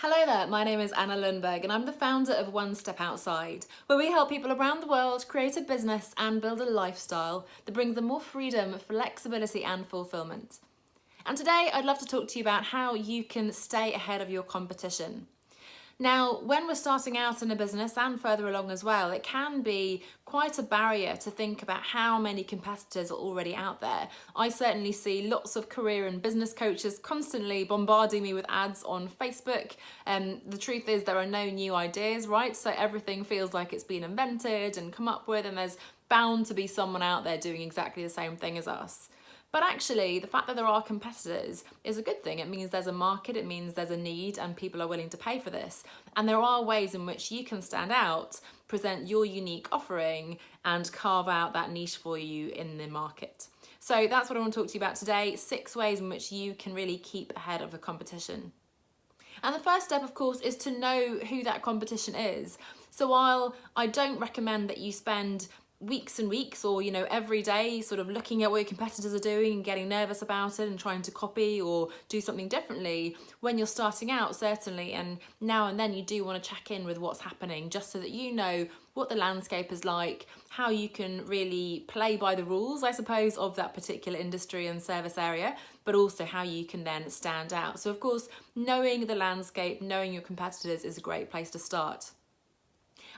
Hello there, my name is Anna Lundberg and I'm the founder of One Step Outside, where we help people around the world create a business and build a lifestyle that brings them more freedom, flexibility and fulfillment. And today I'd love to talk to you about how you can stay ahead of your competition. Now, when we're starting out in a business and further along as well, it can be quite a barrier to think about how many competitors are already out there. I certainly see lots of career and business coaches constantly bombarding me with ads on Facebook. The truth is there are no new ideas, right? So everything feels like it's been invented and come up with, and there's bound to be someone out there doing exactly the same thing as us. But actually, the fact that there are competitors is a good thing. It means there's a market, it means there's a need, and people are willing to pay for this. And there are ways in which you can stand out, present your unique offering, and carve out that niche for you in the market. So that's what I want to talk to you about today, 6 ways in which you can really keep ahead of the competition. And the first step, of course, is to know who that competition is. So while I don't recommend that you spend weeks and weeks or every day sort of looking at what your competitors are doing and getting nervous about it and trying to copy or do something differently, when you're starting out certainly, and now and then you do want to check in with what's happening just so that you know what the landscape is like, how you can really play by the rules, I suppose, of that particular industry and service area, but also how you can then stand out. So of course, knowing the landscape, knowing your competitors is a great place to start.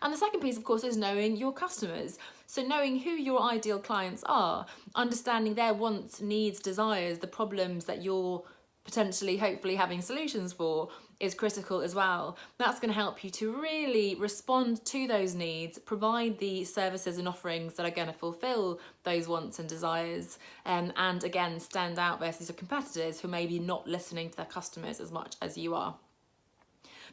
And the second piece, of course, is knowing your customers. So knowing who your ideal clients are, understanding their wants, needs, desires, the problems that you're potentially, hopefully having solutions for is critical as well. That's going to help you to really respond to those needs, provide the services and offerings that are going to fulfill those wants and desires, and again, stand out versus your competitors who may be not listening to their customers as much as you are.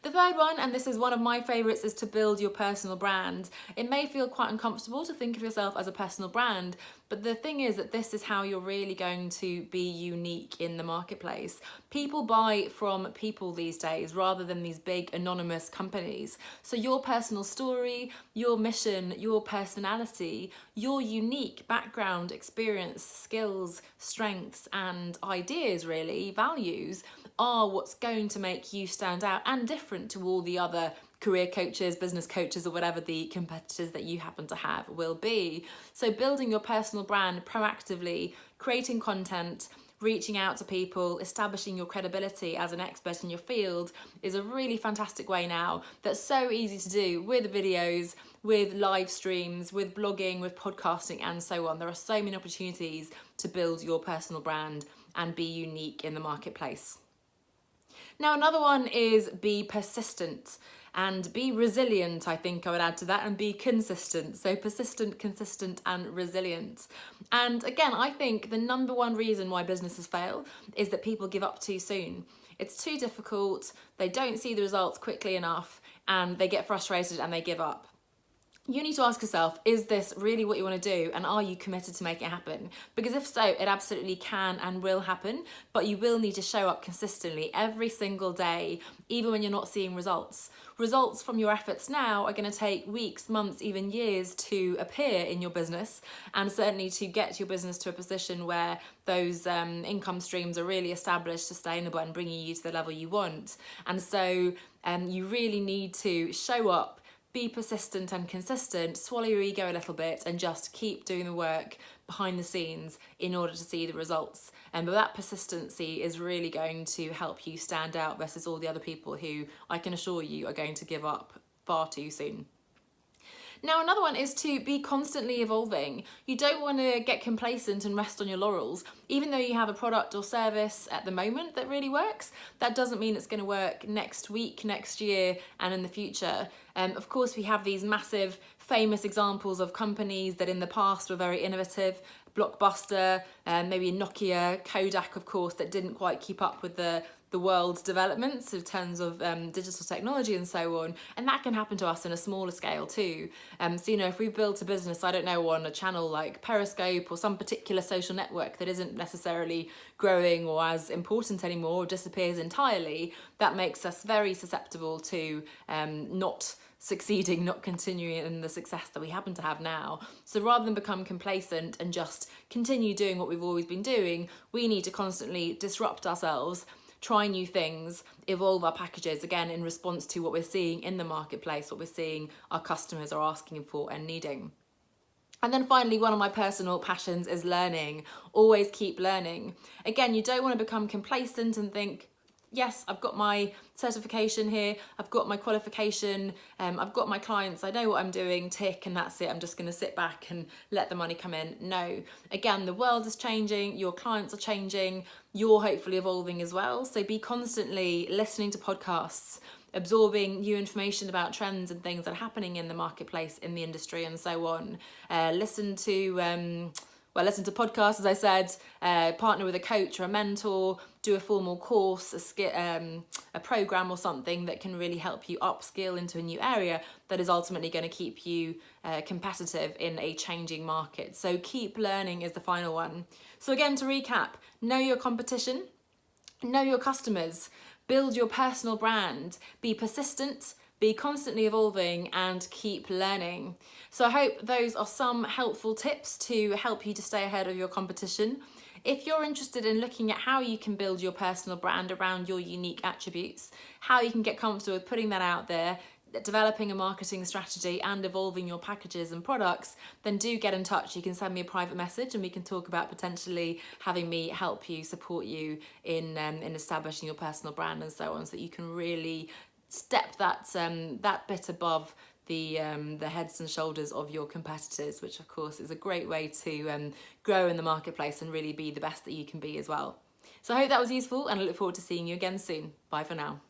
The third one, and this is one of my favourites, is to build your personal brand. It may feel quite uncomfortable to think of yourself as a personal brand, but the thing is that this is how you're really going to be unique in the marketplace. People buy from people these days rather than these big anonymous companies. So your personal story, your mission, your personality, your unique background, experience, skills, strengths and ideas, really, values, are what's going to make you stand out and different to all the other career coaches, business coaches, or whatever the competitors that you happen to have will be. So building your personal brand proactively, creating content, reaching out to people, establishing your credibility as an expert in your field is a really fantastic way now that's so easy to do with videos, with live streams, with blogging, with podcasting and so on. There are so many opportunities to build your personal brand and be unique in the marketplace. Now, another one is be persistent and be resilient, I think I would add to that, and be consistent. So persistent, consistent and resilient. And again, I think the number one reason why businesses fail is that people give up too soon. It's too difficult, they don't see the results quickly enough, and they get frustrated and they give up. You need to ask yourself, is this really what you want to do, and are you committed to make it happen? Because if so, it absolutely can and will happen, but you will need to show up consistently every single day, even when you're not seeing results. Results from your efforts now are going to take weeks, months, even years to appear in your business, and certainly to get your business to a position where those income streams are really established, sustainable, and bringing you to the level you want. And so you really need to show up, be persistent and consistent, swallow your ego a little bit and just keep doing the work behind the scenes in order to see the results. But that persistency is really going to help you stand out versus all the other people who I can assure you are going to give up far too soon. Now, another one is to be constantly evolving. You don't want to get complacent and rest on your laurels. Even though you have a product or service at the moment that really works, that doesn't mean it's going to work next week, next year, and in the future. Of course, we have these massive, famous examples of companies that in the past were very innovative, Blockbuster, maybe Nokia, Kodak, of course, that didn't quite keep up with the world's developments in terms of digital technology and so on, and that can happen to us on a smaller scale too. So if we built a business, I don't know, on a channel like Periscope or some particular social network that isn't necessarily growing or as important anymore or disappears entirely, that makes us very susceptible to not succeeding, not continuing in the success that we happen to have now. So rather than become complacent and just continue doing what we've always been doing, we need to constantly disrupt ourselves, try new things, evolve our packages, again, in response to what we're seeing in the marketplace, what we're seeing our customers are asking for and needing. And then finally, one of my personal passions is learning. Always keep learning. Again, you don't want to become complacent and think, yes, I've got my certification here, I've got my qualification, I've got my clients, I know what I'm doing, tick, and that's it, I'm just going to sit back and let the money come in. No. Again, the world is changing, your clients are changing, you're hopefully evolving as well. So be constantly listening to podcasts, absorbing new information about trends and things that are happening in the marketplace, in the industry, and so on. Listen to podcasts, as I said, partner with a coach or a mentor, do a formal course, a program or something that can really help you upskill into a new area that is ultimately going to keep you competitive in a changing market. So keep learning is the final one. So again, to recap, know your competition, know your customers, build your personal brand, be persistent, be constantly evolving, and keep learning. So I hope those are some helpful tips to help you to stay ahead of your competition. If you're interested in looking at how you can build your personal brand around your unique attributes, how you can get comfortable with putting that out there, developing a marketing strategy and evolving your packages and products, then do get in touch. You can send me a private message and we can talk about potentially having me help you, support you in establishing your personal brand and so on, so that you can really step that bit above the heads and shoulders of your competitors, which of course is a great way to grow in the marketplace and really be the best that you can be as well. So I hope that was useful, and I look forward to seeing you again soon. Bye for now.